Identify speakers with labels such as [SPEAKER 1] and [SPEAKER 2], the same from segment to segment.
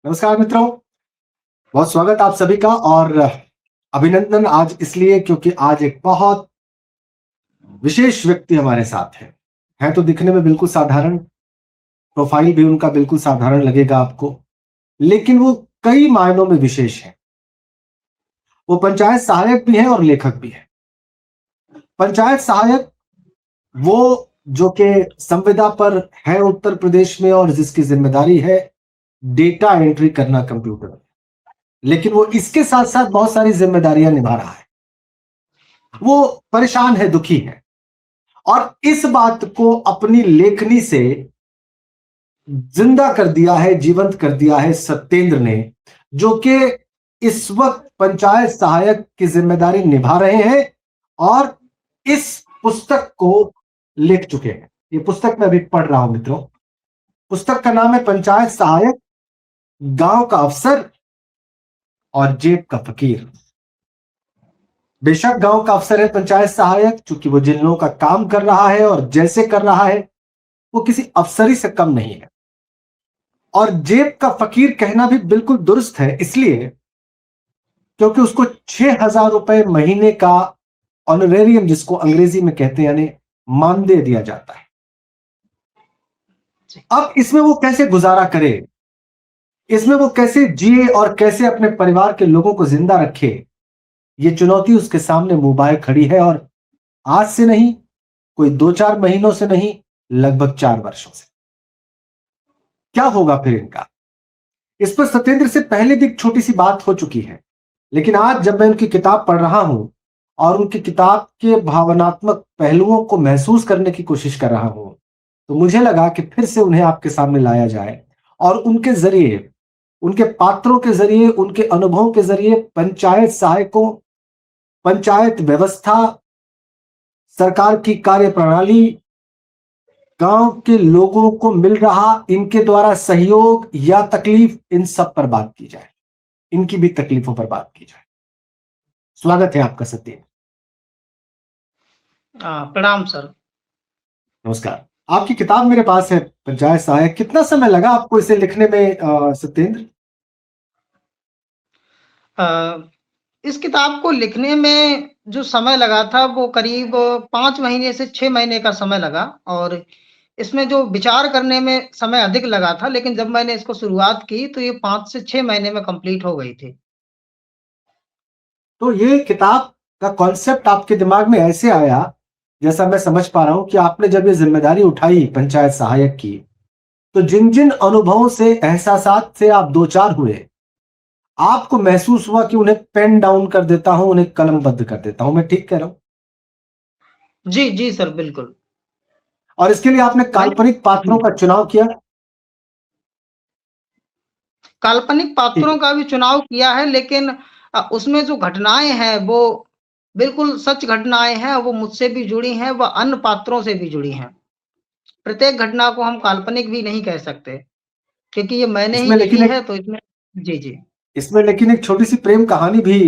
[SPEAKER 1] नमस्कार मित्रों, बहुत स्वागत आप सभी का। और अभिनंदन आज इसलिए क्योंकि आज एक बहुत विशेष व्यक्ति हमारे साथ है तो दिखने में बिल्कुल साधारण, प्रोफाइल भी उनका बिल्कुल साधारण लगेगा आपको, लेकिन वो कई मायनों में विशेष है। वो पंचायत सहायक भी है और लेखक भी है। पंचायत सहायक वो जो कि संविदा पर है उत्तर प्रदेश में और जिसकी जिम्मेदारी है डेटा एंट्री करना कंप्यूटर, लेकिन वो इसके साथ साथ बहुत सारी जिम्मेदारियां निभा रहा है। वो परेशान है, दुखी है, और इस बात को अपनी लेखनी से जिंदा कर दिया है, जीवंत कर दिया है सत्येंद्र ने, जो कि इस वक्त पंचायत सहायक की जिम्मेदारी निभा रहे हैं और इस पुस्तक को लिख चुके हैं। ये पुस्तक मैं अभी पढ़ रहा हूं मित्रों। पुस्तक का नाम है पंचायत सहायक, गांव का अफसर और जेब का फकीर। बेशक गांव का अफसर है पंचायत सहायक, चूंकि वो जिन लोगों का काम कर रहा है और जैसे कर रहा है वो किसी अफसरी से कम नहीं है। और जेब का फकीर कहना भी बिल्कुल दुरुस्त है, इसलिए क्योंकि उसको 6,000 रुपए महीने का ऑनरेरियम, जिसको अंग्रेजी में कहते हैं, यानी मानदेय दिया जाता है। अब इसमें वो कैसे गुजारा करे, इसमें वो कैसे जिए और कैसे अपने परिवार के लोगों को जिंदा रखे, ये चुनौती उसके सामने मुंह खड़ी है। और आज से नहीं, कोई 2-4 महीनों से नहीं, लगभग 4 वर्षों से। क्या होगा फिर इनका? इस पर सत्येंद्र से पहले भी एक छोटी सी बात हो चुकी है, लेकिन आज जब मैं उनकी किताब पढ़ रहा हूं और उनकी किताब के भावनात्मक पहलुओं को महसूस करने की कोशिश कर रहा हूं, तो मुझे लगा कि फिर से उन्हें आपके सामने लाया जाए और उनके जरिए, उनके पात्रों के जरिए, उनके अनुभवों के जरिए पंचायत सहायकों, पंचायत व्यवस्था, सरकार की कार्यप्रणाली, गांव के लोगों को मिल रहा इनके द्वारा सहयोग या तकलीफ, इन सब पर बात की जाए, इनकी भी तकलीफों पर बात की जाए। स्वागत है आपका सत्येंद्र।
[SPEAKER 2] प्रणाम सर।
[SPEAKER 1] नमस्कार। आपकी किताब मेरे पास है, पंचायत सहायक। कितना समय लगा आपको इसे लिखने में सत्येंद्र?
[SPEAKER 2] इस किताब को लिखने में जो समय लगा था वो करीब 5 महीने से 6 महीने का समय लगा, और इसमें जो विचार करने में समय अधिक लगा था, लेकिन जब मैंने इसको शुरुआत की तो ये 5 से 6 महीने में कंप्लीट हो गई थी।
[SPEAKER 1] तो ये किताब का कॉन्सेप्ट आपके दिमाग में ऐसे आया, जैसा मैं समझ पा रहा हूं कि आपने जब ये जिम्मेदारी उठाई पंचायत सहायक की, तो जिन जिन अनुभवों से, एहसासात से आप दो चार हुए, आपको महसूस हुआ कि उन्हें पेन डाउन कर देता हूं, उन्हें कलमबद्ध कर देता हूं। मैं ठीक कह रहा हूं?
[SPEAKER 2] जी, जी सर, बिल्कुल।
[SPEAKER 1] और इसके लिए आपने काल्पनिक पात्रों का चुनाव किया?
[SPEAKER 2] काल्पनिक पात्रों का भी चुनाव किया है, लेकिन उसमें जो घटनाएं हैं वो बिल्कुल सच घटनाएं हैं, वो मुझसे भी जुड़ी हैं, वह अन्य पात्रों से भी जुड़ी हैं। प्रत्येक घटना को हम काल्पनिक भी नहीं कह सकते, क्योंकि ये मैंने ही
[SPEAKER 1] इसमें
[SPEAKER 2] लिखी
[SPEAKER 1] लेकिन एक
[SPEAKER 2] है, तो इसमें जी, जी।
[SPEAKER 1] इसमें लेकिन एक छोटी सी प्रेम कहानी भी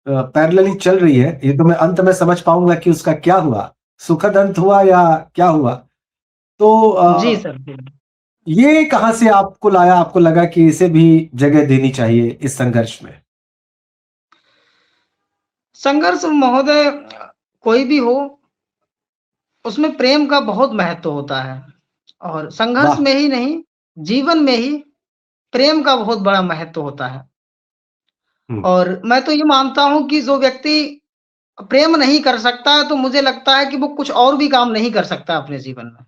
[SPEAKER 1] पैरेलली चल रही है। ये तो मैं अंत में समझ पाऊंगा कि उसका क्या हुआ, सुखद अंत हुआ या क्या हुआ। तो
[SPEAKER 2] जी सर, बिल्कुल।
[SPEAKER 1] ये कहां से आपको लाया, आपको लगा कि इसे भी जगह देनी चाहिए इस संघर्ष में?
[SPEAKER 2] संघर्ष महोदय, कोई भी हो, उसमें प्रेम का बहुत महत्व होता है, और संघर्ष
[SPEAKER 1] वाह।
[SPEAKER 2] में ही नहीं, जीवन में ही प्रेम का बहुत बड़ा महत्व होता है।
[SPEAKER 1] हम्म।
[SPEAKER 2] और मैं तो ये मानता हूँ कि जो व्यक्ति प्रेम नहीं कर सकता है, तो मुझे लगता है कि वो कुछ और भी काम नहीं कर सकता अपने जीवन में।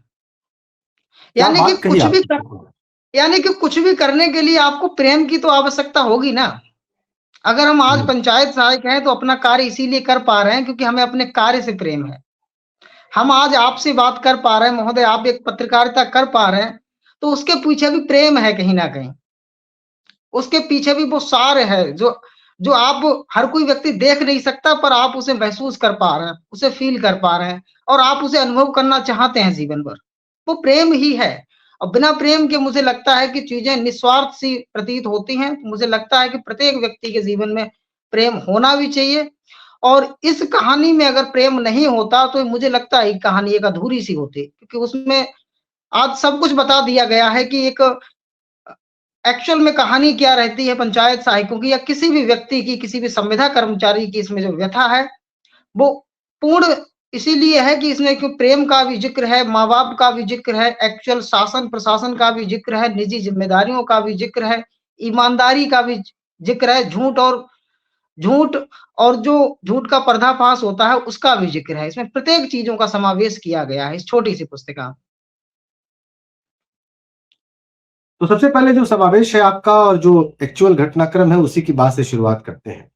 [SPEAKER 1] क्या
[SPEAKER 2] यानी कि
[SPEAKER 1] बात कही
[SPEAKER 2] कुछ भी कर,
[SPEAKER 1] आपने।
[SPEAKER 2] यानी कि कुछ भी करने के लिए आपको प्रेम की तो आवश्यकता होगी ना। अगर हम आज
[SPEAKER 1] हम्म।
[SPEAKER 2] पंचायत सहायक हैं तो अपना कार्य इसीलिए कर पा रहे हैं क्योंकि हमें अपने कार्य से प्रेम है। हम आज आपसे बात कर पा रहे हैं महोदय, आप एक पत्रकारिता कर पा रहे हैं, तो उसके पीछे भी प्रेम है कहीं ना कहीं। उसके पीछे भी वो सार है जो जो आप, हर कोई व्यक्ति देख नहीं सकता, पर आप उसे महसूस कर पा रहे हैं, उसे फील कर पा रहे हैं, और आप उसे अनुभव करना चाहते हैं जीवन भर। वो प्रेम ही है। और बिना प्रेम के मुझे लगता है कि चीजें निस्वार्थ सी प्रतीत होती हैं। मुझे लगता है कि प्रत्येक व्यक्ति के जीवन में प्रेम होना भी चाहिए, और इस कहानी में अगर प्रेम नहीं होता तो मुझे लगता है कहानी एक अधूरी सी होती, क्योंकि उसमें आज सब कुछ बता दिया गया है कि एक एक्चुअल में कहानी क्या रहती है पंचायत सहायकों की या किसी भी व्यक्ति की, किसी भी संविदा कर्मचारी की इसमें जो व्यथा है, वो पूर्ण इसीलिए है कि इसमें क्यों प्रेम का भी ज़िक्र है, माँ-बाप का भी ज़िक्र है, एक्चुअल शासन-प्रशासन का भी ज़िक्र है, निजी ज़िम्मेदारियों का भी ज़िक्र है, ईमानदारी का भी ज़िक्र है, झूठ और जो झूठ का पर्दाफाश होता है उसका भी ज़िक्र है। इसमें प्रत्येक चीज़ों का समावेश किया गया है इस छोटी-सी पुस्तिका में।
[SPEAKER 1] तो सबसे पहले जो समावेश है आपका और जो एक्चुअल घटनाक्रम है उसी की बात से शुरुआत करते हैं।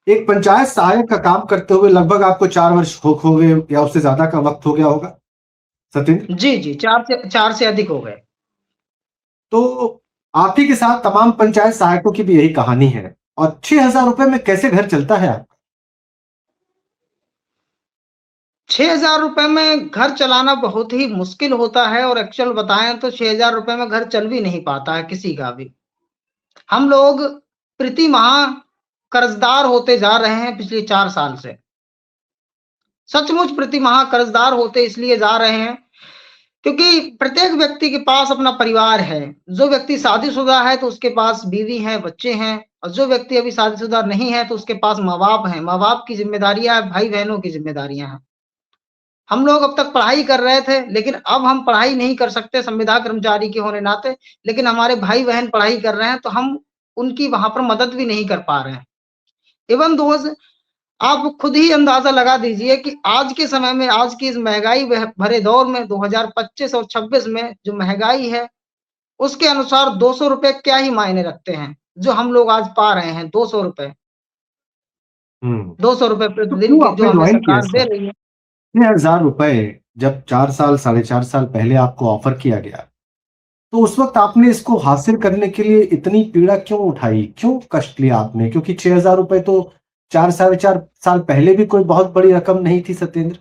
[SPEAKER 1] एक पंचायत सहायक का काम करते हुए लगभग आपको 4 वर्ष हो गए या उससे ज्यादा का वक्त हो गया होगा सत्येंद्र।
[SPEAKER 2] जी, 4 से अधिक हो गए।
[SPEAKER 1] तो आप ही के साथ तमाम पंचायत सहायकों की भी यही कहानी है और 6,000 रुपए में कैसे घर चलता है आप?
[SPEAKER 2] 6,000 रुपए में घर चलाना बहुत ही मुश्किल होता है और एक्चुअल बताएँ तो 6,000 रुपए में घर चल भी नहीं पाता है किसी का भी। हम लोग प्रति माह कर्ज़दार होते जा रहे हैं पिछले 4 साल से। सचमुच प्रति माह कर्ज़दार होते इसलिए जा रहे हैं, क्योंकि प्रत्येक व्यक्ति के पास अपना परिवार है। जो व्यक्ति शादीशुदा है तो उसके पास बीवी है, बच्चे हैं और जो व्यक्ति अभी शादीशुदा नहीं है तो उसके पास माँ-बाप हैं। माँ-बाप की ज़िम्मेदारियाँ हैं, भाई-बहनों की ज़िम्मेदारियाँ हैं। हम लोग अब तक पढ़ाई कर रहे थे, लेकिन अब हम पढ़ाई नहीं कर सकते संविदा कर्मचारी के होने नाते, लेकिन हमारे भाई-बहन पढ़ाई कर रहे हैं, तो हम उनकी वहाँ पर मदद भी नहीं कर पा रहे हैं। इवन दोज़ आप खुद ही अंदाज़ा लगा दीजिए कि आज के समय में, आज की इस महँगाई भरे दौर में 2025 और 26 में जो महँगाई है, उसके अनुसार 200 रुपए क्या ही मायने रखते हैं, जो हम लोग आज पा रहे हैं 200 रुपए।
[SPEAKER 1] हम्म।
[SPEAKER 2] 200 रुपए
[SPEAKER 1] तो
[SPEAKER 2] प्रतिदिन
[SPEAKER 1] क्यों
[SPEAKER 2] की जो
[SPEAKER 1] आपने
[SPEAKER 2] हमें
[SPEAKER 1] ज्वाइन किया
[SPEAKER 2] सरकार दे
[SPEAKER 1] इसका
[SPEAKER 2] रही है।
[SPEAKER 1] 6,000 रुपए जब 4 साल 4.5 साल पहले आपको ऑफर किया गया तो उस वक्त आपने इसको हासिल करने के लिए इतनी पीड़ा क्यों उठाई, क्यों कष्ट लिया आपने? क्योंकि 6,000 रुपए तो 4 साल पहले भी कोई बहुत बड़ी रकम नहीं थी सत्येंद्र।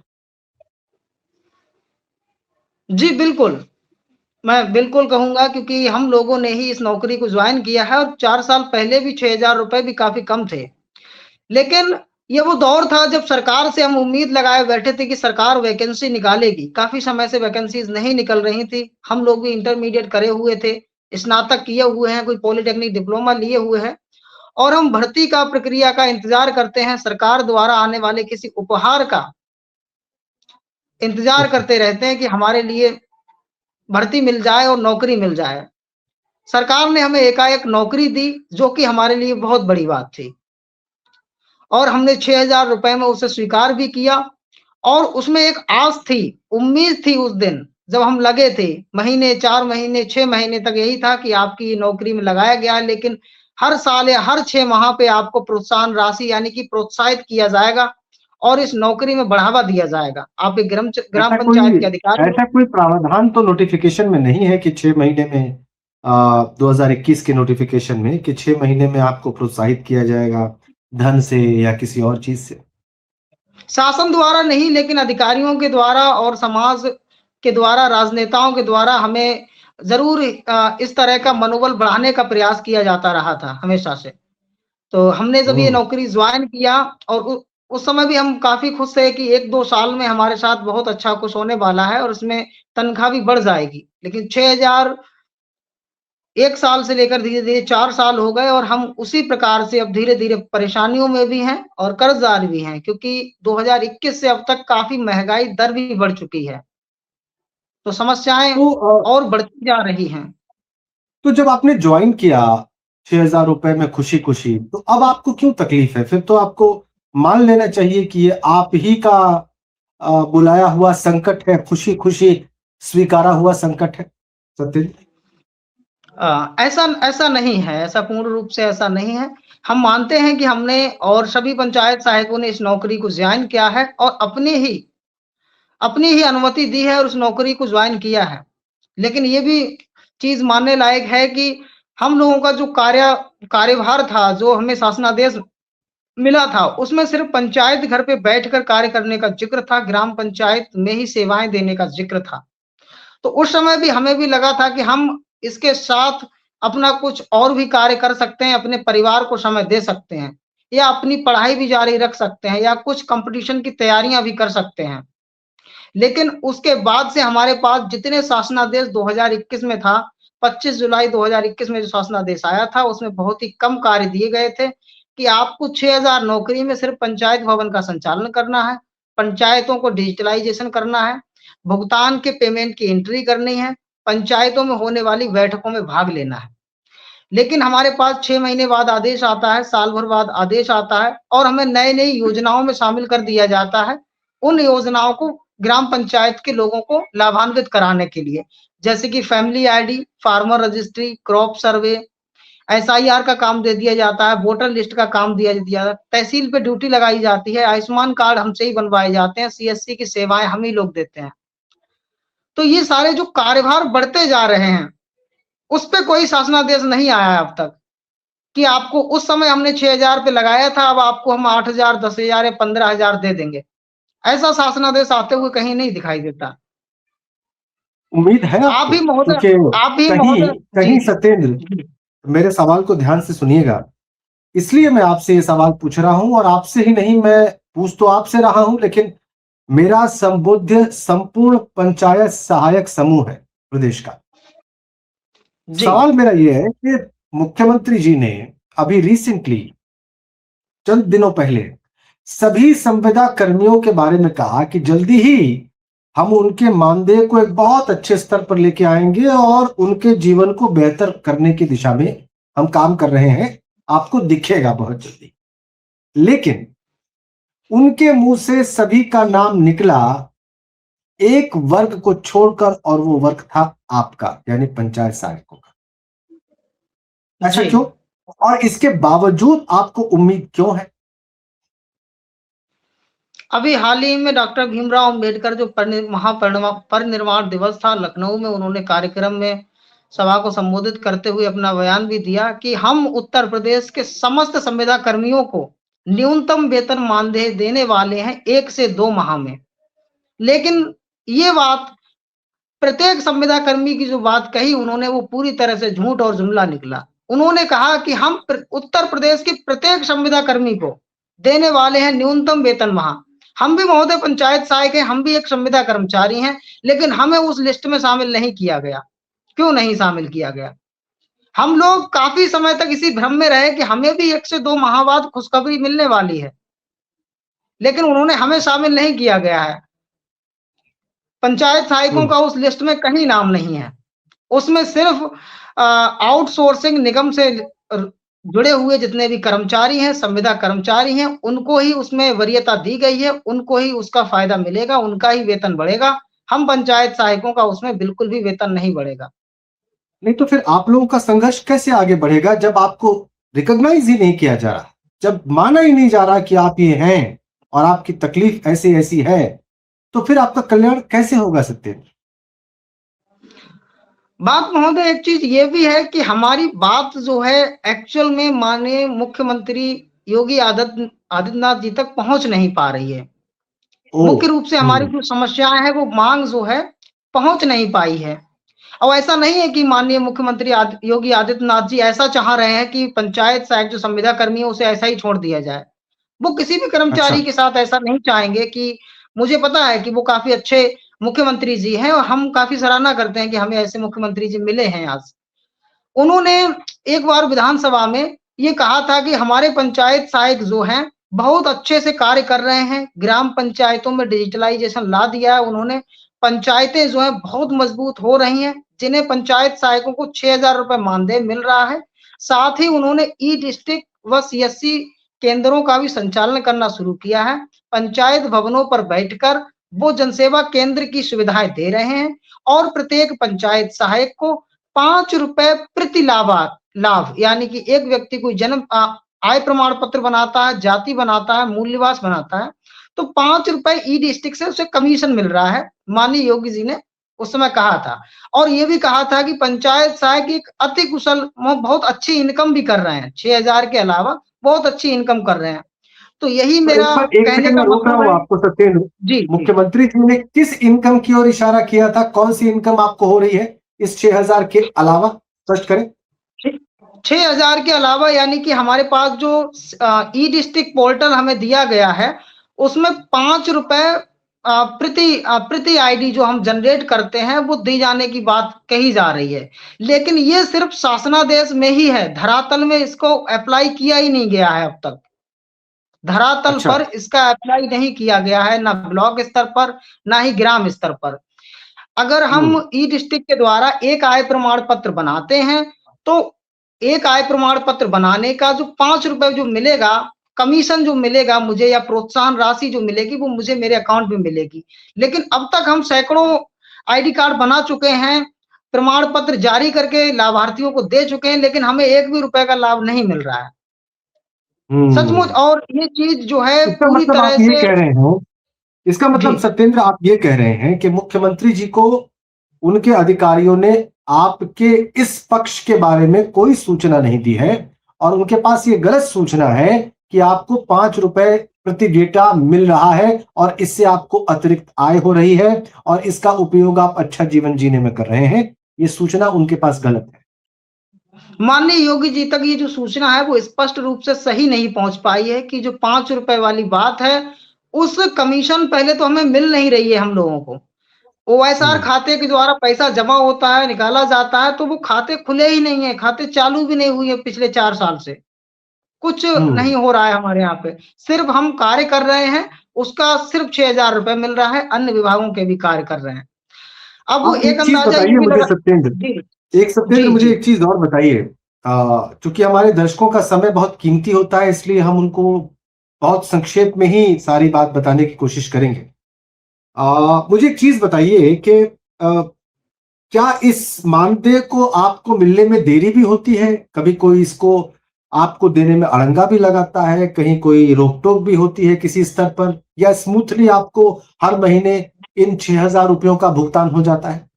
[SPEAKER 2] जी, बिल्कुल। मैं बिल्कुल कहूँगा क्योंकि हम लोगों ने ही इस नौकरी को जॉइन किया है और 4 साल पहले भी 6,000 रुपए भी काफ़ी कम थे। लेकिन ये वो दौर था जब सरकार से हम उम्मीद लगाए बैठे थे कि सरकार वैकेंसी निकालेगी। काफ़ी समय से वैकेंसीज़ नहीं निकल रही थी। हम लोग भी इंटरमीडिएट करे हुए थे, स्नातक किए हुए हैं, कोई पॉलिटेक्निक डिप्लोमा लिए हुए हैं और हम भर्ती का प्रक्रिया का इंतज़ार करते हैं, सरकार द्वारा आने वाले किसी उपहार का इंतज़ार
[SPEAKER 1] अच्छा।
[SPEAKER 2] करते रहते हैं कि हमारे लिए भर्ती मिल जाए और नौकरी मिल जाए। सरकार ने हमें एकाएक नौकरी दी, जो कि हमारे लिए बहुत बड़ी बात थी और हमने 6,000 रुपए में उसे स्वीकार भी किया और उसमें एक आस थी, उम्मीद थी उस दिन जब हम लगे थे। महीने, 4 महीने, 6 महीने तक यही था कि आपकी नौकरी में लगाया गया है, लेकिन हर साल या हर 6 माह पे आपको प्रोत्साहन राशि यानी कि प्रोत्साहित किया जाएगा और इस नौकरी में बढ़ावा दिया जाएगा। आप एक ग्राम
[SPEAKER 1] ऐसा
[SPEAKER 2] पंचायत
[SPEAKER 1] कोई
[SPEAKER 2] के अधिकारी हो।
[SPEAKER 1] ऐसा कोई प्रावधान तो नोटिफिकेशन में नहीं है कि 6 महीने में 2021 के नोटिफिकेशन में कि 6 महीने में आपको प्रोत्साहित किया जाएगा धन से या किसी और चीज से?
[SPEAKER 2] शासन द्वारा नहीं, लेकिन अधिकारियों के द्वारा और समाज के द्वारा, राजनेताओं के द्वारा हमें ज़रूर इस तरह का मनोबल बढ़ाने का प्रयास किया जाता रहा था हमेशा से। तो हमने जब ये
[SPEAKER 1] हम्म।
[SPEAKER 2] नौकरी जॉइन किया और उस समय भी हम काफ़ी खुश थे कि 1-2 साल में हमारे साथ बहुत अच्छा कुछ होने वाला है और उसमें तनख्वाह भी बढ़ जाएगी। लेकिन 6,000 1 साल से लेकर धीरे-धीरे 4 साल हो गए और हम उसी प्रकार से अब धीरे-धीरे परेशानियों में भी हैं और कर्ज़दार भी हैं, क्योंकि 2021 से अब तक काफ़ी महँगाई दर भी बढ़ चुकी है। तो समस्याएँ
[SPEAKER 1] तो
[SPEAKER 2] और बढ़ती जा रही हैं।
[SPEAKER 1] तो जब आपने ज्वाइन किया 6,000 रुपए में खुशी-खुशी, तो अब आपको क्यों तकलीफ है? फिर तो आपको मान लेना चाहिए कि ये आप ही का बुलाया हुआ संकट है, खुशी-खुशी स्वीकारा हुआ संकट है। सत्यजित?
[SPEAKER 2] ऐसा ऐसा नहीं है, ऐसा पूर्ण रूप से ऐसा नहीं है। हम मानते हैं कि हमने और सभी पंचायत सहायकों ने इस नौकरी को जॉइन किया है और अपनी ही अनुमति दी है और उस नौकरी को जॉइन किया है। लेकिन ये भी चीज़ मानने लायक है कि हम लोगों का जो कार्यभार था, जो हमें शासनादेश मिला था, उसमें सिर्फ़ पंचायत घर पे बैठकर कार्य करने का ज़िक्र था, ग्राम पंचायत में ही सेवाएँ देने का ज़िक्र था। तो उस समय भी हमें भी लगा था कि हम इसके साथ अपना कुछ और भी कार्य कर सकते हैं, अपने परिवार को समय दे सकते हैं या अपनी पढ़ाई भी जारी रख सकते हैं या कुछ कॉम्पिटिशन की तैयारियाँ भी कर सकते हैं। लेकिन उसके बाद से हमारे पास जितने शासनादेश 2021 में था, 25 जुलाई 2021 में जो शासनादेश आया था, उसमें बहुत ही कम कार्य दिए गए थे कि आपको 6000 नौकरी में सिर्फ पंचायत भवन का संचालन करना है, पंचायतों को डिजिटलाइजेशन करना है, भुगतान के पेमेंट की एंट्री करनी है, पंचायतों में होने वाली बैठकों में भाग लेना है। लेकिन हमारे पास 6 महीने बाद आदेश आता है, साल भर बाद आदेश आता है और हमें नई-नई योजनाओं में शामिल कर दिया जाता है। उन योजनाओं को ग्राम पंचायत के लोगों को लाभान्वित कराने के लिए, जैसे कि family ID, farmer registry, crop survey, SIR का काम दे दिया जाता है, वोटर लिस्ट का काम दिया दिया जाता है, तहसील पे ड्यूटी लगाई जाती है, आयुष्मान कार्ड हमसे ही बनवाए जाते हैं, सीएससी की सेवाएँ हम ही लोग देते हैं। तो ये सारे जो कार्यभार बढ़ते जा रहे हैं, उस पे कोई शासनादेश नहीं आया है अब तक कि आपको उस समय हमने 6000 पे लगाया था, अब आपको हम 8000, 10000 या 15000 दे देंगे। ऐसा शासनादेश आते हुए कहीं नहीं दिखाई देता।
[SPEAKER 1] उम्मीद है
[SPEAKER 2] आप
[SPEAKER 1] आपको?
[SPEAKER 2] भी महोदय
[SPEAKER 1] क्योंकि
[SPEAKER 2] आप भी
[SPEAKER 1] कहीं
[SPEAKER 2] महोदय जी,
[SPEAKER 1] कहीं
[SPEAKER 2] जी,
[SPEAKER 1] सत्येंद्र,
[SPEAKER 2] जी।
[SPEAKER 1] मेरे सवाल को ध्यान से सुनिएगा। इसलिए मैं आपसे ये सवाल पूछ रहा हूं, और आपसे ही नहीं, मैं पूछ तो आपसे रहा हूं, लेकिन मेरा संबोध्य संपूर्ण पंचायत सहायक समूह है प्रदेश का।
[SPEAKER 2] जी,
[SPEAKER 1] सवाल मेरा ये है कि मुख्यमंत्री जी ने अभी रिसेंटली, चंद दिनों पहले, सभी संविदा कर्मियों के बारे में कहा कि जल्दी ही हम उनके मानदेय को एक बहुत अच्छे स्तर पर लेके आएंगे और उनके जीवन को बेहतर करने की दिशा में हम काम कर रहे हैं, आपको दिखेगा बहुत जल्दी। लेकिन उनके मुंह से सभी का नाम निकला एक वर्ग को छोड़कर, और वो वर्ग था आपका, यानी पंचायत सहायकों का। ऐसा
[SPEAKER 2] जी।
[SPEAKER 1] क्यों? और इसके बावजूद आपको उम्मीद क्यों है?
[SPEAKER 2] अभी हाल ही में डॉक्टर भीमराव अंबेडकर जो परिनिर्वाण दिवस था लखनऊ में, उन्होंने कार्यक्रम में सभा को संबोधित करते हुए अपना बयान भी दिया कि हम उत्तर प्रदेश के समस्त संविदा कर्मियों को न्यूनतम वेतन मानदेय देने वाले हैं 1 से 2 माह में। लेकिन ये बात, प्रत्येक संविदा कर्मी की जो बात कही उन्होंने, वो पूरी तरह से झूठ और जुमला निकला। उन्होंने कहा कि हम उत्तर प्रदेश के प्रत्येक संविदा कर्मी को देने वाले हैं न्यूनतम वेतन माह। हम भी महोदय पंचायत सहायक हैं, हम भी एक संविदा कर्मचारी हैं, लेकिन हमें उस लिस्ट में शामिल नहीं किया गया। क्यों नहीं शामिल किया गया? हम लोग काफी समय तक इसी भ्रम में रहे कि हमें भी 1 से 2 माह बाद खुशखबरी मिलने वाली है, लेकिन उन्होंने हमें शामिल नहीं किया गया है। पंचायत सहायकों का उस लिस्ट में कहीं नाम नहीं है। उसमें सिर्फ आउटसोर्सिंग निगम से जुड़े हुए जितने भी कर्मचारी हैं, संविदा कर्मचारी हैं, उनको ही उसमें वरीयता दी गई है, उनको ही उसका फायदा मिलेगा, उनका ही वेतन बढ़ेगा। हम पंचायत सहायकों का उसमें बिल्कुल भी वेतन नहीं बढ़ेगा।
[SPEAKER 1] नहीं तो फिर आप लोगों का संघर्ष कैसे आगे बढ़ेगा जब आपको रिकॉग्नाइज ही नहीं किया जा रहा, जब माना ही नहीं जा रहा कि आप ये हैं और आपकी तकलीफ ऐसी ऐसी है, तो फिर आपका कल्याण कैसे होगा सत्येंद्र?
[SPEAKER 2] बात महोदय एक चीज ये भी है कि हमारी बात जो है एक्चुअल में माननीय मुख्यमंत्री योगी आदित्यनाथ जी तक पहुंच नहीं पा रही है। मुख्य रूप से हमारी जो समस्याएं हैं, वो मांग जो है पहुंच नहीं पाई है। और ऐसा नहीं है कि माननीय मुख्यमंत्री योगी आदित्यनाथ जी ऐसा चाह रहे हैं कि पंचायत सहायक जो संविदा कर्मी है उसे ऐसा ही छोड़ दिया जाए। वो किसी भी कर्मचारी
[SPEAKER 1] अच्छा।
[SPEAKER 2] के साथ ऐसा नहीं चाहेंगे कि, मुझे पता है कि वो काफी अच्छे मुख्यमंत्री जी हैं और हम काफी सराहना करते हैं कि हमें ऐसे मुख्यमंत्री जी मिले हैं आज। उन्होंने एक बार विधानसभा में ये कहा था कि हमारे पंचायत सहायक जो हैं बहुत अच्छे से कार्य कर रहे हैं, ग्राम पंचायतों में डिजिटलाइजेशन ला दिया है उन्होंने, पंचायतें जो हैं बहुत मजबूत हो रही हैं, जिन्हें पंचायत सहायकों को 6000 रुपए मानदेय मिल रहा है। साथ ही उन्होंने ई डिस्ट्रिक्ट व सीएससी केंद्रों का भी संचालन करना शुरू किया है। पंचायत भवनों पर बैठकर वो जनसेवा केंद्र की सुविधाएं दे रहे हैं और प्रत्येक पंचायत सहायक को 5 रुपए प्रति लाभ, यानी कि एक व्यक्ति कोई जन्म आय प्रमाण पत्र बनाता है, जाति बनाता है, मूल्यवास बनाता है, तो 5 रुपए ई डिस्ट्रिक्ट से उसे कमीशन मिल रहा है। माननीय योगी जी ने उस समय कहा था, और ये भी कहा था कि पंचायत सहायक एक अति कुशल, बहुत अच्छी इनकम भी कर रहे हैं, 6000 के अलावा बहुत अच्छी इनकम कर रहे हैं। तो यही
[SPEAKER 1] तो
[SPEAKER 2] मेरा
[SPEAKER 1] एक
[SPEAKER 2] कहने
[SPEAKER 1] सेकंड
[SPEAKER 2] का
[SPEAKER 1] में रोक रहा
[SPEAKER 2] मतलब
[SPEAKER 1] हूं
[SPEAKER 2] है।
[SPEAKER 1] आपको सत्येंद्र।
[SPEAKER 2] जी, जी।
[SPEAKER 1] मुख्यमंत्री जी ने किस इनकम की ओर इशारा किया था? कौन सी इनकम आपको हो रही है इस 6000 के अलावा? स्पष्ट करें।
[SPEAKER 2] 6000 के अलावा, यानी कि हमारे पास जो ई डिस्ट्रिक्ट पोर्टल हमें दिया गया है, उसमें 5 रुपए प्रति आईडी जो हम जनरेट करते हैं वो दी जाने की बात कही जा रही है। लेकिन ये सिर्फ शासनादेश में ही है, धरातल में इसको अप्लाई किया ही नहीं गया है अब तक। धरातल
[SPEAKER 1] अच्छा।
[SPEAKER 2] पर इसका अप्लाई नहीं किया गया है, ना ब्लॉक स्तर पर, ना ही ग्राम स्तर पर। अगर हम ई डिस्ट्रिक्ट के द्वारा एक आय प्रमाण पत्र बनाते हैं, तो एक आय प्रमाण पत्र बनाने का जो 5 रुपए जो मिलेगा, कमीशन जो मिलेगा मुझे या प्रोत्साहन राशि जो मिलेगी वो मुझे मेरे अकाउंट में मिलेगी। लेकिन अब तक हम सैकड़ों आईडी कार्ड बना चुके हैं, प्रमाण पत्र जारी करके लाभार्थियों को दे चुके हैं, लेकिन हमें 1 भी रुपए का लाभ नहीं मिल रहा है। सचमुच, और ये चीज़ जो है
[SPEAKER 1] इसका
[SPEAKER 2] पूरी
[SPEAKER 1] मतलब
[SPEAKER 2] तरह
[SPEAKER 1] आप ये
[SPEAKER 2] से
[SPEAKER 1] कह रहे हो, इसका मतलब
[SPEAKER 2] जी।
[SPEAKER 1] सत्येंद्र आप ये कह रहे हैं कि मुख्यमंत्री जी को उनके अधिकारियों ने आपके इस पक्ष के बारे में कोई सूचना नहीं दी है और उनके पास ये गलत सूचना है कि आपको 5 रुपए प्रति डेटा मिल रहा है और इससे आपको अतिरिक्त आय हो रही है और इसका उपयोग आप अच्छा जीवन जीने में कर रहे हैं। ये सूचना उनके पास गलत है।
[SPEAKER 2] माननीय योगी जी तक ये जो सूचना है वो स्पष्ट रूप से सही नहीं पहुंच पाई है कि जो 5 रुपए वाली बात है, उस कमीशन पहले तो हमें मिल नहीं रही है हम लोगों को। ओएसआर
[SPEAKER 1] हम्म।
[SPEAKER 2] खाते के द्वारा पैसा जमा होता है, निकाला जाता है, तो वो खाते खुले ही नहीं है, खाते चालू भी नहीं हुए पिछले 4 साल से। कुछ
[SPEAKER 1] हम्म।
[SPEAKER 2] नहीं हो रहा है हमारे यहाँ पे। सिर्फ हम कार्य कर रहे हैं, उसका सिर्फ 6,000 रुपए मिल रहा है, अन्य विभागों के भी कार्य कर रहे हैं। अब
[SPEAKER 1] आप
[SPEAKER 2] एक
[SPEAKER 1] एक चीज
[SPEAKER 2] अंदाजा ये
[SPEAKER 1] बताइए
[SPEAKER 2] भी
[SPEAKER 1] मुझे
[SPEAKER 2] लगा।
[SPEAKER 1] सत्येंद्र,
[SPEAKER 2] जी,
[SPEAKER 1] एक सत्येंद्र
[SPEAKER 2] जी,
[SPEAKER 1] मुझे
[SPEAKER 2] जी।
[SPEAKER 1] एक चीज और बताइए। चूंकि हमारे दर्शकों का समय बहुत कीमती होता है इसलिए हम उनको बहुत संक्षेप में ही सारी बात बताने की कोशिश करेंगे। मुझे एक चीज बताइए कि क्या इस मानदेय को आपको मिलने में देरी भी होती है? कभी कोई इसको आपको देने में अड़ंगा भी लगाता है, कहीं कोई रोक टोक भी होती है किसी स्तर पर, या स्मूथली आपको हर महीने इन 6,000 रुपयों का भुगतान हो जाता है?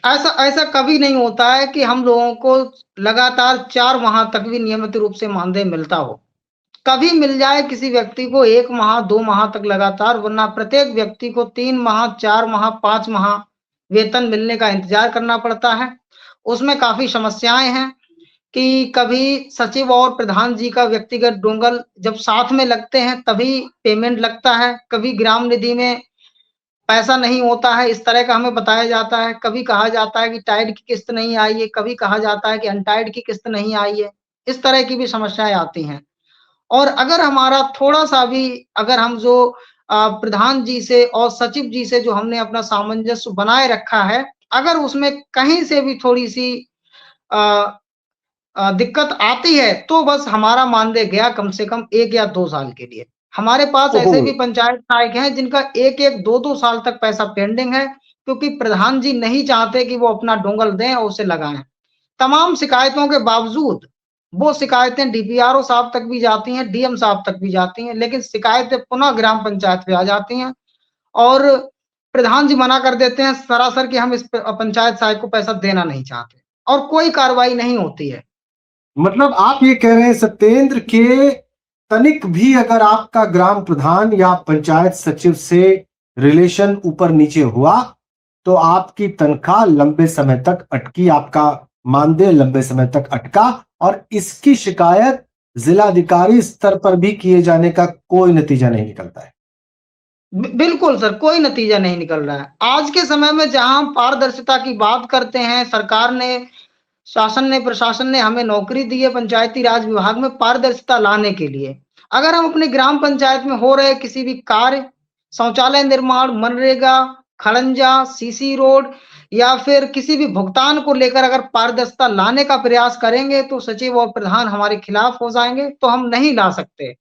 [SPEAKER 2] ऐसा ऐसा कभी नहीं होता है कि हम लोगों को लगातार 4 माह तक भी नियमित रूप से मानदेय मिलता हो। कभी मिल जाए किसी व्यक्ति को 1 माह, 2 माह तक लगातार, वरना प्रत्येक व्यक्ति को 3 माह, 4 माह, 5 माह वेतन मिलने का इंतजार करना पड़ता है। उसमें काफ़ी समस्याएँ हैं कि कभी सचिव और प्रधान जी का व्यक्तिगत डोंगल जब साथ में लगते हैं तभी पेमेंट लगता है। कभी ग्राम निधि में पैसा नहीं होता है, इस तरह का हमें बताया जाता है। कभी कहा जाता है कि टाइड की किस्त नहीं आई है, कभी कहा जाता है कि अनटाइड की किस्त नहीं आई है। इस तरह की भी समस्याएँ आती हैं। और अगर हमारा थोड़ा-सा भी, अगर हम जो प्रधान जी से और सचिव जी से जो हमने अपना सामंजस्य बनाए रखा है, अगर उसमें कहीं से भी थोड़ी-सी अ दिक्कत आती है, तो बस हमारा मानदेय गया कम से कम 1 या 2 साल के लिए। हमारे पास
[SPEAKER 1] ओहो।
[SPEAKER 2] ऐसे भी पंचायत सहायक हैं जिनका 1-1, 2-2 साल तक पैसा पेंडिंग है, क्योंकि प्रधान जी नहीं चाहते कि वो अपना डोंगल दें और उसे लगाएँ। तमाम शिकायतों के बावजूद वो शिकायतें डीपीआरओ साहब तक भी जाती हैं, डीएम साहब तक भी जाती हैं, लेकिन शिकायतें पुनः ग्राम पंचायत पे आ जाती हैं और प्रधान जी मना कर देते हैं सरासर कि हम इस पंचायत सहायक को पैसा देना नहीं चाहते और कोई कार्रवाई नहीं होती है।
[SPEAKER 1] मतलब आप ये कह रहे हैं सत्येंद्र के तनिक भी अगर आपका ग्राम प्रधान या पंचायत सचिव से रिलेशन ऊपर नीचे हुआ तो आपकी तनख्वाह लंबे समय तक अटकी, आपका मानदेय लंबे समय तक अटका और इसकी शिकायत जिलाधिकारी स्तर पर भी किए जाने का कोई नतीजा नहीं निकलता है।
[SPEAKER 2] बिल्कुल सर, कोई नतीजा नहीं निकल रहा है। आज के समय में जहां हम पारदर्शिता की बात करते हैं, सरकार ने, शासन ने, प्रशासन ने हमें नौकरी दी है पंचायती राज विभाग में पारदर्शिता लाने के लिए। अगर हम अपने ग्राम पंचायत में हो रहे किसी भी कार्य, शौचालय निर्माण, मनरेगा, खड़ंजा, सीसी रोड या फिर किसी भी भुगतान को लेकर अगर पारदर्शिता लाने का प्रयास करेंगे, तो सचिव और प्रधान हमारे खिलाफ हो जाएँगे, तो हम नहीं ला सकते।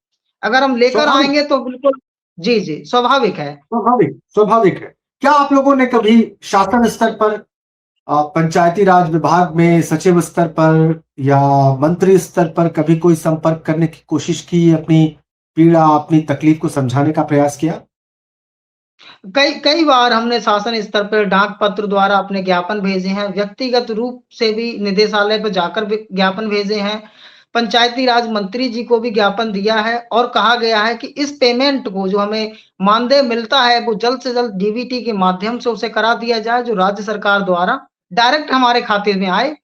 [SPEAKER 2] अगर हम लेकर
[SPEAKER 1] स्वाभाविक।
[SPEAKER 2] आएँगे तो बिल्कुल जी, जी, स्वाभाविक है।
[SPEAKER 1] स्वाभाविक स्वाभाविक है। क्या आप लोगों ने कभी शासन स्तर पर, पंचायती राज विभाग में सचिव स्तर पर या मंत्री स्तर पर कभी कोई संपर्क करने की कोशिश की, अपनी पीड़ा, अपनी तकलीफ को समझाने का प्रयास किया?
[SPEAKER 2] कई कई बार हमने शासन स्तर पर डाक पत्र द्वारा अपने ज्ञापन भेजे हैं, व्यक्तिगत रूप से भी निदेशालय पर जाकर भी ज्ञापन भेजे हैं, पंचायती राज मंत्री जी को भी ज्ञापन दिया है और कहा गया है कि इस पेमेंट को, जो हमें मानदेय मिलता है, वो जल्द से जल्द डीबीटी के माध्यम से उसे करा दिया जाए, जो राज्य सरकार द्वारा डायरेक्ट हमारे खाते में आए।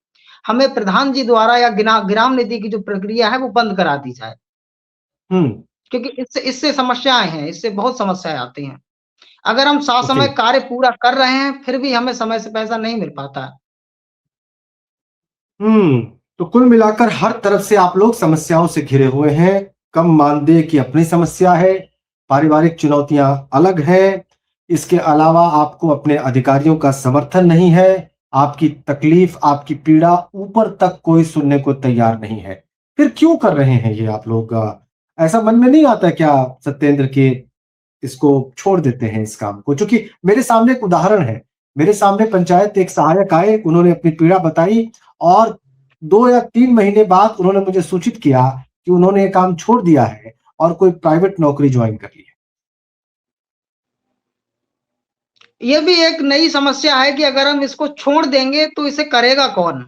[SPEAKER 2] हमें प्रधान जी द्वारा या ग्राम निधि की जो प्रक्रिया है वो बंद करा दी जाए।
[SPEAKER 1] हम्म।
[SPEAKER 2] क्योंकि इससे इससे समस्याएँ हैं, इससे बहुत समस्याएँ आती हैं। अगर हम
[SPEAKER 1] ओके।
[SPEAKER 2] ससमय कार्य पूरा कर रहे हैं, फिर भी हमें समय से पैसा नहीं मिल पाता है।
[SPEAKER 1] तो कुल मिलाकर हर तरफ से आप लोग समस्याओं से घिरे हुए हैं। कम मानदेय की अपनी समस्या है, पारिवारिक चुनौतियां अलग हैं, इसके अलावा आपको अपने अधिकारियों का समर्थन नहीं है, आपकी तकलीफ, आपकी पीड़ा ऊपर तक कोई सुनने को तैयार नहीं है। फिर क्यों कर रहे हैं ये आप लोग? ऐसा मन में नहीं आता क्या सत्येंद्र के इसको छोड़ देते हैं इस काम को? क्योंकि मेरे सामने एक उदाहरण है, मेरे सामने पंचायत एक सहायक आए, उन्होंने अपनी पीड़ा बताई और 2 या 3 महीने बाद उन्होंने मुझे सूचित किया कि उन्होंने ये काम छोड़ दिया है और कोई प्राइवेट नौकरी ज्वाइन कर ली है।
[SPEAKER 2] ये भी एक नई समस्या है कि अगर हम इसको छोड़ देंगे तो इसे करेगा कौन?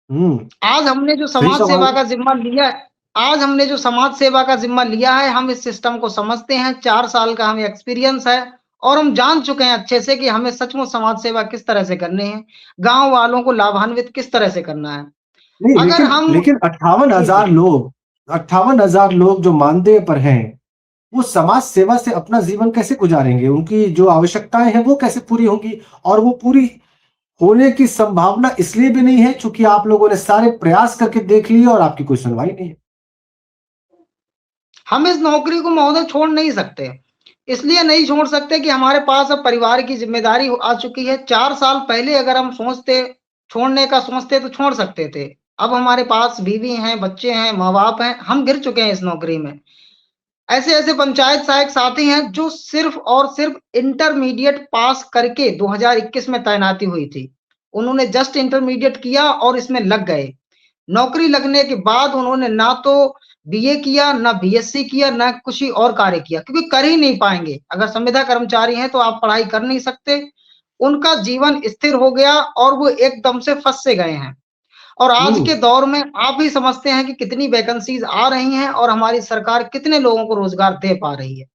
[SPEAKER 1] हुँ,
[SPEAKER 2] आज हमने जो
[SPEAKER 1] सही
[SPEAKER 2] समाज
[SPEAKER 1] सवाल
[SPEAKER 2] सेवा
[SPEAKER 1] है।
[SPEAKER 2] का ज़िम्मा लिया है आज हमने जो समाज सेवा का ज़िम्मा लिया है, हम इस सिस्टम को समझते हैं, 4 साल का हमें एक्सपीरियंस है और हम जान चुके हैं अच्छे से कि हमें सचमुच समाज सेवा किस तरह से करनी है, गाँव वालों को लाभान्वित किस तरह से करना है।
[SPEAKER 1] नहीं,
[SPEAKER 2] अगर
[SPEAKER 1] लेकिन
[SPEAKER 2] हम
[SPEAKER 1] लेकिन
[SPEAKER 2] जी, जी।
[SPEAKER 1] 58,000 लोग जो मानदेय पर हैं, वो समाज सेवा से अपना जीवन कैसे गुजारेंगे? उनकी जो आवश्यकताएँ हैं, वो कैसे पूरी होंगी? और वो पूरी होने की संभावना इसलिए भी नहीं है चूँकि आप लोगों ने सारे प्रयास करके देख लिए और आपकी कोई सुनवाई नहीं है।
[SPEAKER 2] हम इस नौकरी को महोदय छोड़ नहीं सकते। इसलिए नहीं छोड़ सकते कि हमारे पास अब परिवार की ज़िम्मेदारी आ चुकी है। 4 साल पहले अगर हम छोड़ने का सोचते तो छोड़ सकते थे। अब हमारे पास बीवी हैं, बच्चे हैं, माँ-बाप हैं, हम घिर चुके हैं इस नौकरी में। ऐसे-ऐसे पंचायत सहायक साथी हैं जो सिर्फ़ और सिर्फ़ इंटरमीडिएट पास करके 2021 में तैनाती हुई थी। उन्होंने जस्ट इंटरमीडिएट किया और इसमें लग गए। नौकरी लगने के बाद उन्होंने ना तो बीए किया, ना बीएससी किया, ना कुछ ही और कार्य किया क्योंकि कर ही नहीं पाएँगे। अगर संविदा कर्मचारी हैं तो आप पढ़ाई कर नहीं सकते। उनका जीवन स्थिर हो गया और वो एकदम से फँस से गए हैं। और आज
[SPEAKER 1] हुँ,
[SPEAKER 2] के दौर में आप ही समझते हैं कि कितनी वैकेंसीज़ आ रही हैं और हमारी सरकार कितने लोगों को रोज़गार दे पा रही है।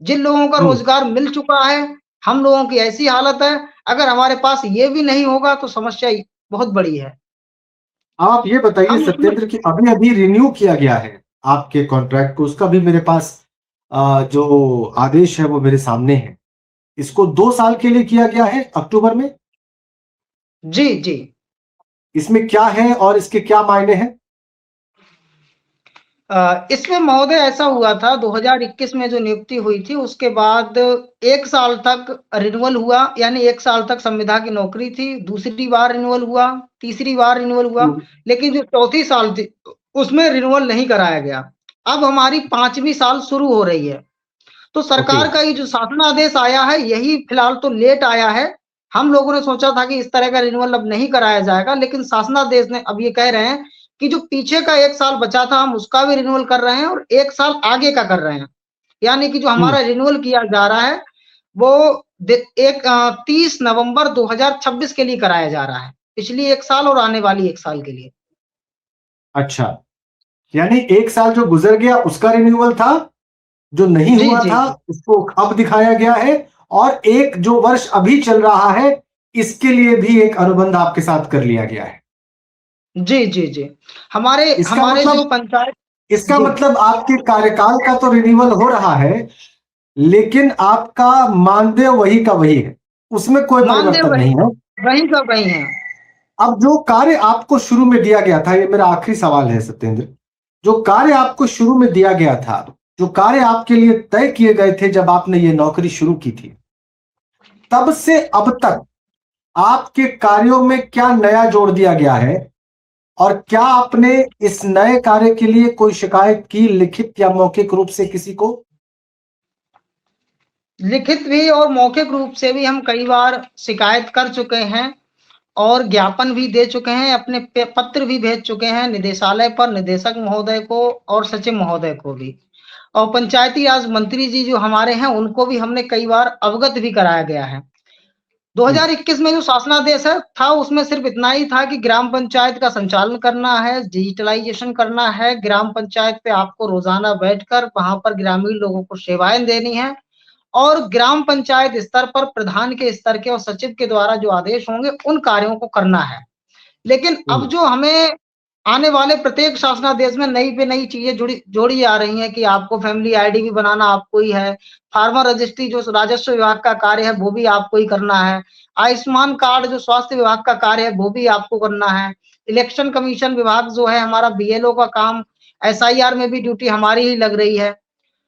[SPEAKER 2] जिन लोगों का
[SPEAKER 1] हुँ।
[SPEAKER 2] रोज़गार मिल चुका है, हम लोगों की ऐसी हालत है, अगर हमारे पास ये भी नहीं होगा तो समस्या बहुत बड़ी है।
[SPEAKER 1] आप ये बताइए
[SPEAKER 2] हम उसमें
[SPEAKER 1] सत्येंद्र कि अभी-अभी रिन्यू किया गया है आपके कॉन्ट्रैक्ट को, उसका भी मेरे पास जो आदेश है वो मेरे सामने है। इसको 2 साल के लिए किया गया है अक्टूबर में।
[SPEAKER 2] जी, जी।
[SPEAKER 1] इसमें क्या है और इसके क्या मायने हैं?
[SPEAKER 2] इसमें महोदय ऐसा हुआ था 2021 में जो नियुक्ति हुई थी उसके बाद 1 साल तक रिन्यूअल हुआ, यानी 1 साल तक संविदा की नौकरी थी, दूसरी बार रिन्यूअल हुआ, तीसरी बार रिन्यूअल हुआ,
[SPEAKER 1] हुँ,
[SPEAKER 2] लेकिन जो चौथी साल थी उसमें रिन्यूअल नहीं कराया गया। अब हमारी 5वीं साल शुरू हो रही है। तो
[SPEAKER 1] ओके।
[SPEAKER 2] सरकार का ये जो शासनादेश आया है, यही फिलहाल तो लेट आया है। हम लोगों ने सोचा था कि इस तरह का रिन्यूअल अब नहीं कराया जाएगा, लेकिन शासनादेश ने अब ये कह रहे हैं कि जो पीछे का 1 साल बचा था, हम उसका भी रिन्यूअल कर रहे हैं और 1 साल आगे का कर रहे हैं। यानी कि जो
[SPEAKER 1] हुँ,
[SPEAKER 2] हमारा रिन्यूअल किया जा रहा है, वो 30 नवंबर 2026 के लिए कराया जा रहा है। पिछली 1 साल और आने वाली 1 साल के लिए।
[SPEAKER 1] अच्छा। यानी 1 साल जो गुज़र गया उसका रिन्यूअल था, जो नहीं
[SPEAKER 2] जी,
[SPEAKER 1] हुआ
[SPEAKER 2] जी,
[SPEAKER 1] था
[SPEAKER 2] जी।
[SPEAKER 1] उसको अब दिखाया गया है और एक जो वर्ष अभी चल रहा है, इसके लिए भी एक अनुबंध आपके साथ कर लिया गया है।
[SPEAKER 2] जी, जी, जी। हमारे
[SPEAKER 1] इसका
[SPEAKER 2] हमारे जो
[SPEAKER 1] मतलब
[SPEAKER 2] पंचायत
[SPEAKER 1] इसका
[SPEAKER 2] जी।
[SPEAKER 1] मतलब आपके कार्यकाल का तो रिन्यूअल हो रहा है, लेकिन आपका मानदेय वही का वही है। उसमें कोई
[SPEAKER 2] मानदेय
[SPEAKER 1] परिवर्तन नहीं है।
[SPEAKER 2] वही का वही है।
[SPEAKER 1] अब जो कार्य आपको शुरू में दिया गया था, ये मेरा आखिरी सवाल है सत्येंद्र। जो कार्य आपको शुरू में दिया गया था, जो कार्य आपके लिए तय किए गए थे जब आपने ये नौकरी शुरू की थी, तब से अब तक आपके कार्यों में क्या नया जोड़ दिया गया है? और क्या आपने इस नए कार्य के लिए कोई शिकायत की लिखित या मौखिक रूप से किसी को?
[SPEAKER 2] लिखित भी और मौखिक रूप से भी हम कई बार शिकायत कर चुके हैं और ज्ञापन भी दे चुके हैं, अपने पत्र भी भेज चुके हैं निदेशालय पर, निदेशक महोदय को और सचिव महोदय को भी। और पंचायती राज मंत्री जी जो हमारे हैं, उनको भी हमने कई बार अवगत भी कराया गया है।
[SPEAKER 1] हुँ,
[SPEAKER 2] 2021 में जो शासनादेश है था उसमें सिर्फ इतना ही था कि ग्राम पंचायत का संचालन करना है, डिजिटलाइजेशन करना है, ग्राम पंचायत पे आपको रोज़ाना बैठकर वहाँ पर ग्रामीण लोगों को सेवाएँ देनी है और ग्राम पंचायत स्तर पर प्रधान के स्तर के और सचिव के द्वारा जो आदेश होंगे, उन कार्यों को करना है। लेकिन अब
[SPEAKER 1] हुँ,
[SPEAKER 2] जो हमें आने वाले प्रत्येक शासनादेश में नई पे नई चीजें जोड़ी जा रही हैं कि आपको फैमिली आईडी भी बनाना आपको ही है, फार्मर रजिस्ट्री जो राजस्व विभाग का कार्य है वो भी आपको ही करना है, आयुष्मान कार्ड जो स्वास्थ्य विभाग का कार्य है वो भी आपको करना है, इलेक्शन कमीशन विभाग जो है हमारा बीएलओ का काम, एसआईआर में भी ड्यूटी हमारी ही लग रही है।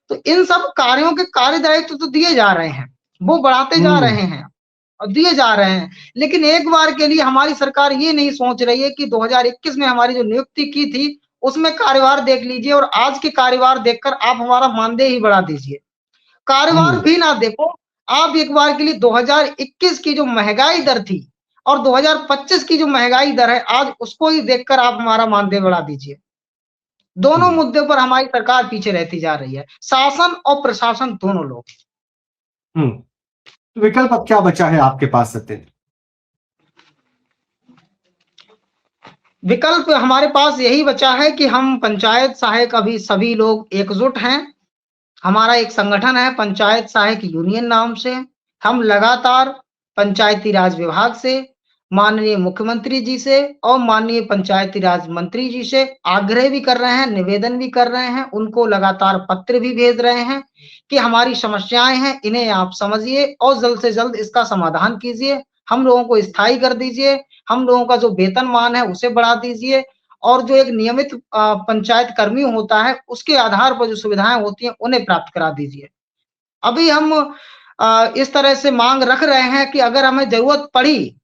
[SPEAKER 2] तो इन सब कार्यों के कार्य दायित्व तो दिए जा रहे हैं, वो बढ़ाते जा रहे हैं और दिए जा रहे हैं, लेकिन एक बार के लिए हमारी सरकार ये नहीं सोच रही है कि 2021 में हमारी जो नियुक्ति की थी उसमें कार्यभार देख लीजिए और आज के कार्यभार देखकर आप हमारा मानदेय ही बढ़ा दीजिए। कार्यभार भी ना देखो, आप एक बार के लिए 2021 की जो महंगाई दर थी और 2025 की जो महंगाई दर है आज उसको ही देखकर आप हमारा मानदेय बढ़ा दीजिए। दोनों मुद्दों पर हमारी सरकार पीछे रहती जा रही है, शासन और प्रशासन दोनों लोग।
[SPEAKER 1] तो विकल्प अब क्या बचा है आपके पास सत्येंद्र?
[SPEAKER 2] विकल्प हमारे पास यही बचा है कि हम पंचायत सहायक अभी सभी लोग एकजुट हैं। हमारा एक संगठन है पंचायत सहायक यूनियन नाम से। हम लगातार पंचायती राज विभाग से, माननीय मुख्यमंत्री जी से और माननीय पंचायती राज मंत्री जी से आग्रह भी कर रहे हैं, निवेदन भी कर रहे हैं, उनको लगातार पत्र भी भेज रहे हैं कि हमारी समस्याएं हैं, इन्हें आप समझिए और जल्द से जल्द इसका समाधान कीजिए। हम लोगों को स्थायी कर दीजिए, हम लोगों का जो वेतनमान है उसे बढ़ा दीजिए और जो एक नियमित पंचायत कर्मी होता है उसके आधार पर जो सुविधाएं होती हैं उन्हें प्राप्त करा दीजिए। अभी हम इस तरह से मांग रख रहे हैं कि अगर हमें जरूरत पड़ी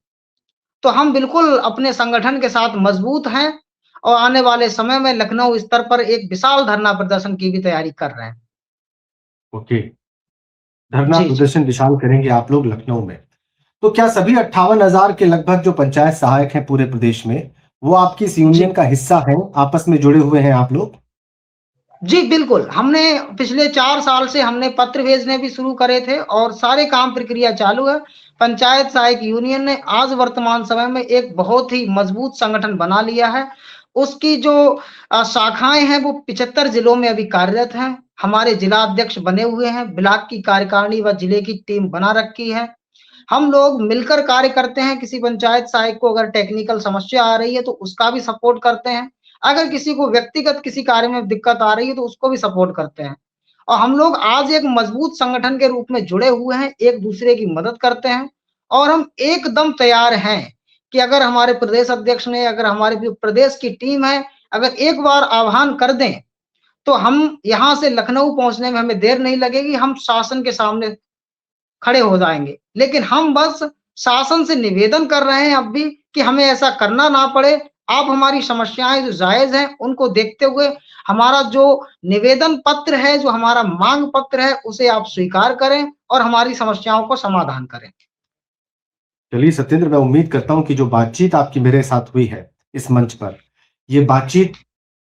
[SPEAKER 2] तो हम बिल्कुल अपने संगठन के साथ मजबूत हैं और आने वाले समय में लखनऊ स्तर पर एक विशाल धरना प्रदर्शन की भी तैयारी कर रहे हैं।
[SPEAKER 1] ओके, धरना प्रदर्शन विशाल करेंगे आप लोग लखनऊ में। तो क्या सभी 58,000 के लगभग जो पंचायत सहायक हैं पूरे प्रदेश में वो आपकी इस यूनियन का हिस्सा हैं, आपस में जुड़े हुए हैं आप लोग?
[SPEAKER 2] जी बिल्कुल, हमने पिछले 4 साल से हमने पत्र भेजने भी शुरू करे थे और सारे काम प्रक्रिया चालू है। पंचायत सहायक यूनियन ने आज वर्तमान समय में एक बहुत ही मजबूत संगठन बना लिया है। उसकी जो शाखाएं हैं वो 75 जिलों में अभी कार्यरत हैं। हमारे जिला अध्यक्ष बने हुए हैं, ब्लॉक की कार्यकारिणी व जिले की टीम बना रखी है। हम लोग मिलकर कार्य करते हैं, किसी पंचायत सहायक को अगर टेक्निकल समस्या आ रही है तो उसका भी सपोर्ट करते हैं। अगर किसी को व्यक्तिगत किसी कार्य में दिक्कत आ रही है तो उसको भी सपोर्ट करते हैं और हम लोग आज एक मजबूत संगठन के रूप में जुड़े हुए हैं, एक दूसरे की मदद करते हैं और हम एकदम तैयार हैं कि अगर हमारे प्रदेश अध्यक्ष ने, अगर हमारे प्रदेश की टीम है, अगर एक बार आह्वान कर दें तो हम यहाँ से लखनऊ पहुंचने में हमें देर नहीं लगेगी। हम शासन के सामने खड़े हो जाएंगे, लेकिन हम बस शासन से निवेदन कर रहे हैं अब भी कि हमें ऐसा करना ना पड़े। आप हमारी समस्याएं जो जायज हैं उनको देखते हुए हमारा जो निवेदन पत्र है, जो हमारा मांग पत्र है उसे आप स्वीकार करें और हमारी समस्याओं को समाधान करें।
[SPEAKER 1] चलिए सत्येंद्र, मैं उम्मीद करता हूं कि जो बातचीत आपकी मेरे साथ हुई है इस मंच पर, ये बातचीत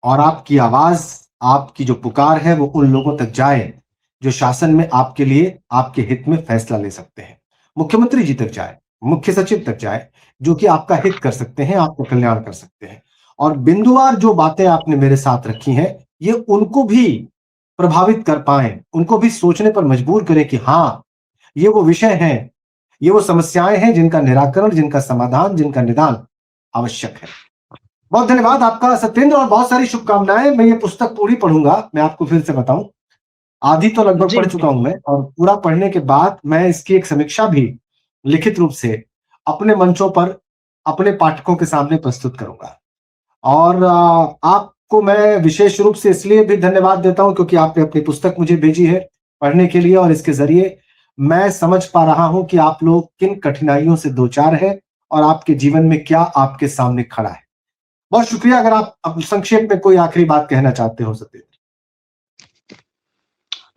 [SPEAKER 1] और आपकी आवाज, आपकी जो पुकार है वो उन लोगों तक जाए जो शासन में आपके लिए, आपके हित में फैसला ले सकते हैं। मुख्यमंत्री जी तक जाए, मुख्य सचिव तक जाए, जो कि आपका हित कर सकते हैं, आपका कल्याण कर सकते हैं। और बिंदुवार जो बातें आपने मेरे साथ रखी हैं ये उनको भी प्रभावित कर पाए, उनको भी सोचने पर मजबूर करें कि हाँ, ये वो विषय हैं, ये वो समस्याएं हैं जिनका निराकरण, जिनका समाधान, जिनका निदान आवश्यक है। बहुत धन्यवाद आपका सत्येंद्र और बहुत सारी शुभकामनाएं। मैं ये पुस्तक पूरी पढ़ूंगा, मैं आपको फिर से बताऊं, आधी तो लगभग पढ़ चुका हूं मैं और पूरा पढ़ने के बाद मैं इसकी एक समीक्षा भी लिखित रूप से अपने मंचों पर अपने पाठकों के सामने प्रस्तुत करूंगा। और आपको मैं विशेष रूप से इसलिए भी धन्यवाद देता हूं क्योंकि आपने अपनी पुस्तक मुझे भेजी है पढ़ने के लिए और इसके जरिए मैं समझ पा रहा हूं कि आप लोग किन कठिनाइयों से दो चार है और आपके जीवन में क्या आपके सामने खड़ा है। बहुत शुक्रिया। अगर आप संक्षेप में कोई आखिरी बात कहना चाहते हो सत्येंद्र।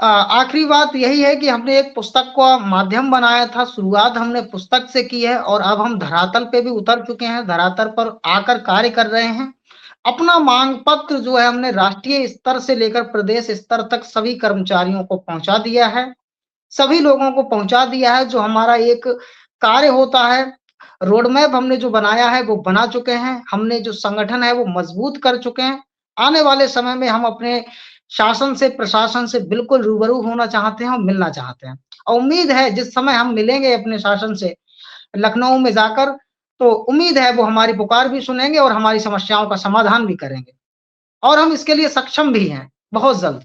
[SPEAKER 2] आखिरी बात यही है कि हमने एक पुस्तक का माध्यम बनाया था, शुरुआत हमने पुस्तक से की है और अब हम धरातल पे भी उतर चुके हैं, धरातल पर आकर कार्य कर रहे हैं। अपना मांग पत्र जो है हमने राष्ट्रीय स्तर से लेकर प्रदेश स्तर तक सभी कर्मचारियों को पहुंचा दिया है, सभी लोगों को पहुंचा दिया है। जो हमारा एक कार्य होता है, रोड मैप हमने जो बनाया है वो बना चुके हैं, हमने जो संगठन है वो मजबूत कर चुके हैं। आने वाले समय में हम अपने शासन से, प्रशासन से बिल्कुल रूबरू होना चाहते हैं और मिलना चाहते हैं और उम्मीद है जिस समय हम मिलेंगे अपने शासन से लखनऊ में जाकर तो उम्मीद है वो हमारी पुकार भी सुनेंगे और हमारी समस्याओं का समाधान भी करेंगे और हम इसके लिए सक्षम भी हैं बहुत जल्द।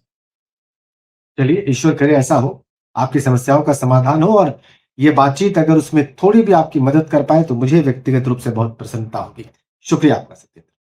[SPEAKER 1] चलिए, ईश्वर करे ऐसा हो, आपकी समस्याओं का समाधान हो और ये बातचीत अगर उसमें थोड़ी भी आपकी मदद कर पाए तो मुझे व्यक्तिगत रूप से बहुत प्रसन्नता होगी। शुक्रिया आपका सत्येंद्र।